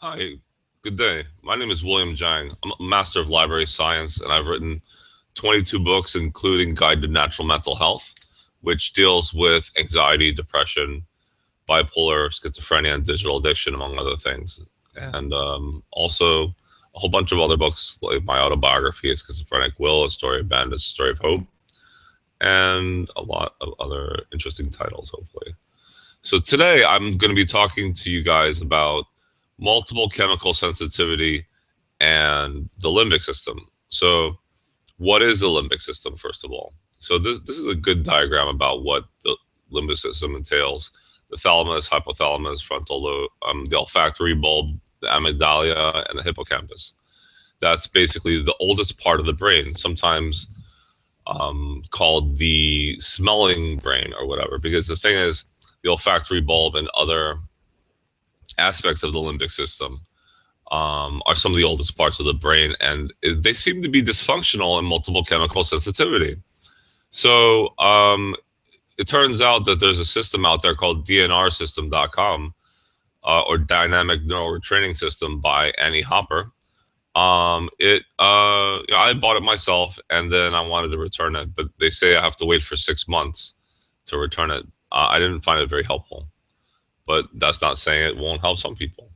Hi, good day. My name is William Jang. I'm a master of library science, and I've written 22 books, including Guide to Natural Mental Health, which deals with anxiety, depression, bipolar, schizophrenia, and digital addiction, among other things. And also a whole bunch of other books, like my autobiography, A Schizophrenic Will, A Story of Bandits, A Story of Hope, and a lot of other interesting titles, hopefully. So today I'm going to be talking to you guys about multiple chemical sensitivity and the limbic system. So, what is the limbic system, first of all? So, this is a good diagram about what the limbic system entails: the thalamus, hypothalamus, frontal lobe, the olfactory bulb, the amygdala, and the hippocampus. That's basically the oldest part of the brain, sometimes called the smelling brain or whatever, because the thing is, the olfactory bulb and other aspects of the limbic system are some of the oldest parts of the brain, and they seem to be dysfunctional in multiple chemical sensitivity. So it turns out that there's a system out there called dnrsystem.com, or Dynamic Neural Retraining System by Annie Hopper. I bought it myself, and then I wanted to return it, but they say I have to wait for 6 months to return it. I didn't find it very helpful, but that's not saying it won't help some people.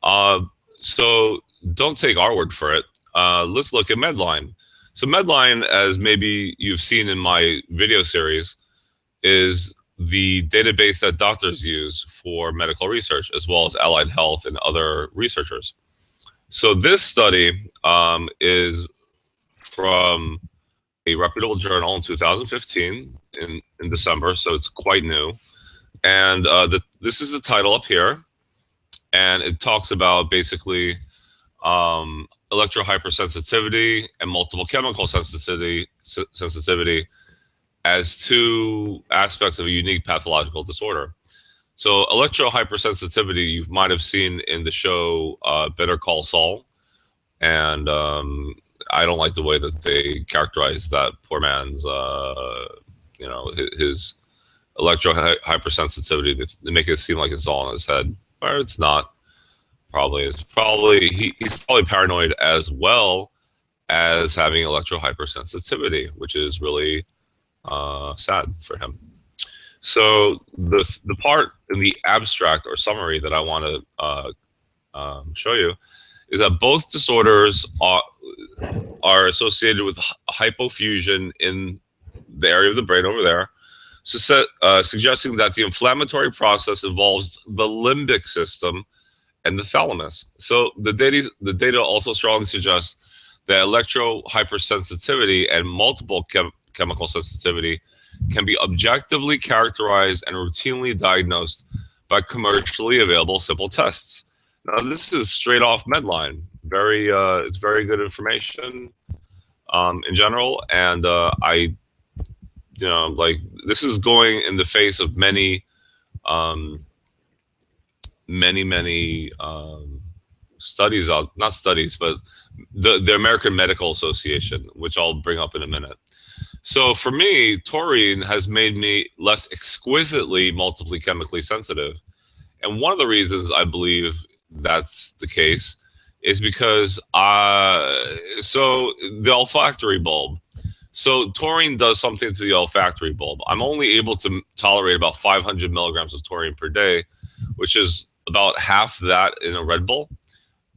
Uh, so don't take our word for it. Let's look at Medline. So Medline, as maybe you've seen in my video series, is the database that doctors use for medical research, as well as allied health and other researchers. So this study is from a reputable journal in 2015 in December, so it's quite new. And this is the title up here, and it talks about basically electrohypersensitivity and multiple chemical sensitivity as two aspects of a unique pathological disorder. So electrohypersensitivity, you might have seen in the show Better Call Saul, and I don't like the way that they characterize that poor man's, his electrohypersensitivity. They make it seem like it's all in his head, or it's not. He's probably paranoid as well as having electrohypersensitivity, which is really sad for him. So the part in the abstract or summary that I want to show you is that both disorders are associated with hypofusion in the area of the brain over there, suggesting that the inflammatory process involves the limbic system and the thalamus. So the data also strongly suggests that electrohypersensitivity and multiple chemical sensitivity can be objectively characterized and routinely diagnosed by commercially available simple tests. Now, this is straight off Medline. It's very good information in general, and this is going in the face of many studies out, not studies, but the American Medical Association, which I'll bring up in a minute. So for me, taurine has made me less exquisitely multiply chemically sensitive. And one of the reasons I believe that's the case is because so the olfactory bulb. So taurine does something to the olfactory bulb. I'm only able to tolerate about 500 milligrams of taurine per day, which is about half that in a Red Bull.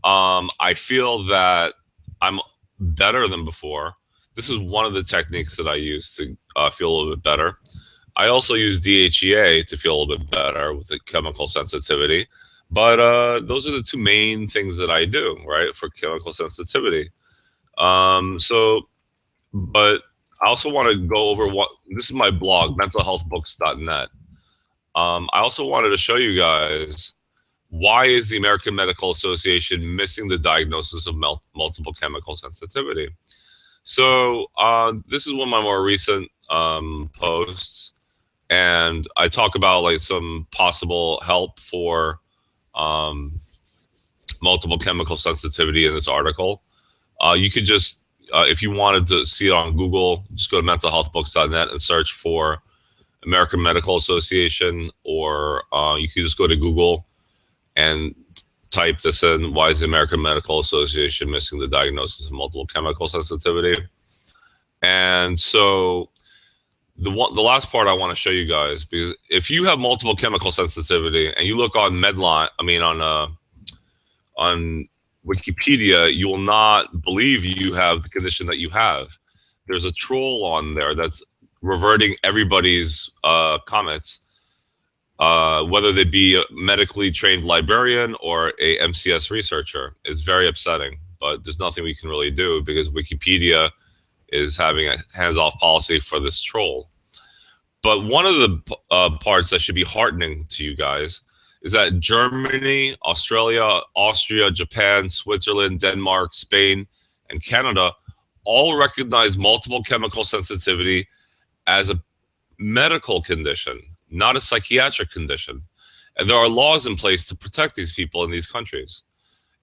I feel that I'm better than before. This is one of the techniques that I use to feel a little bit better. I also use DHEA to feel a little bit better with the chemical sensitivity. But those are the two main things that I do, right, for chemical sensitivity. But I also want to go over this is my blog, mentalhealthbooks.net. I also wanted to show you guys, why is the American Medical Association missing the diagnosis of multiple chemical sensitivity? So this is one of my more recent posts, and I talk about like some possible help for multiple chemical sensitivity in this article. You could just, if you wanted to see it on Google, just go to mentalhealthbooks.net and search for American Medical Association, or you could just go to Google and type this in. Why is the American Medical Association missing the diagnosis of multiple chemical sensitivity? And so the last part I want to show you guys, because if you have multiple chemical sensitivity and you look on Medline, on Wikipedia, you will not believe you have the condition that you have. There's a troll on there that's reverting everybody's comments, whether they be a medically trained librarian or a MCS researcher. It's very upsetting, but there's nothing we can really do because Wikipedia is having a hands-off policy for this troll. But one of the parts that should be heartening to you guys is that Germany, Australia, Austria, Japan, Switzerland, Denmark, Spain, and Canada all recognize multiple chemical sensitivity as a medical condition, not a psychiatric condition. And there are laws in place to protect these people in these countries.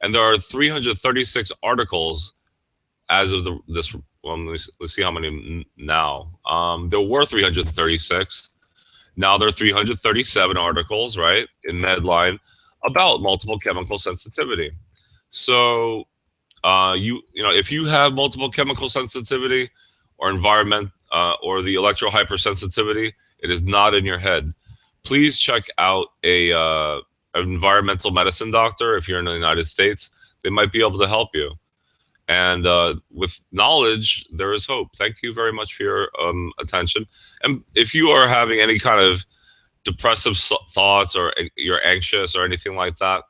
And there are 336 articles as of this. Well, let's see how many now. There were 336. Now there are 337 articles, right, in Medline about multiple chemical sensitivity. So, if you have multiple chemical sensitivity or environment or the electro hypersensitivity, it is not in your head. Please check out an environmental medicine doctor if you're in the United States. They might be able to help you. And with knowledge, there is hope. Thank you very much for your attention. And if you are having any kind of depressive thoughts or you're anxious or anything like that,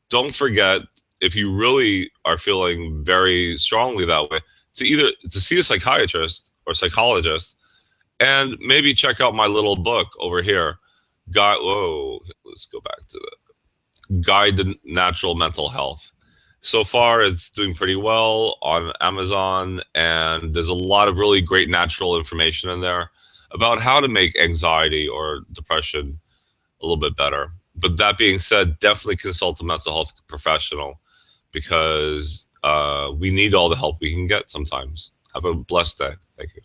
don't forget, if you really are feeling very strongly that way, to see a psychiatrist or psychologist, and maybe check out my little book over here. Let's go back to the Guide to Natural Mental Health. So far, it's doing pretty well on Amazon, and there's a lot of really great natural information in there about how to make anxiety or depression a little bit better. But that being said, definitely consult a mental health professional because we need all the help we can get sometimes. Have a blessed day. Thank you.